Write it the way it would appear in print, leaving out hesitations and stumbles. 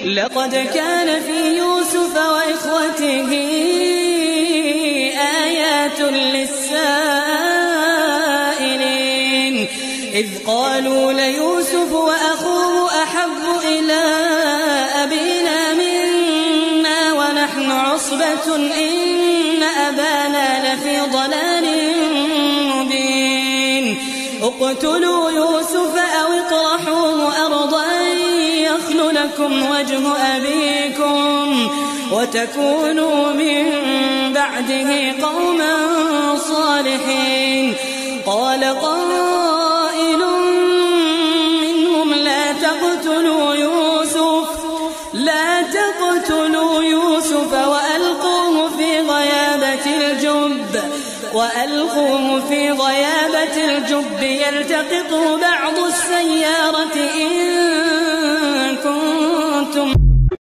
لقد كان في يوسف وإخوته آيات للسائلين إذ قالوا ليوسف وأخوه أحب إلى أبينا منا ونحن عصبة إن أبانا لفي ضلال مبين اقتلوا يوسف أو اطرحوه أرضا يخل لكم وجه أبيكم وتكونوا من بعده قوما صالحين. قال قائل منهم لا تقتلوا يوسف وألقوه في غيابة الجب يلتقطه بعض السيارة إن كنتم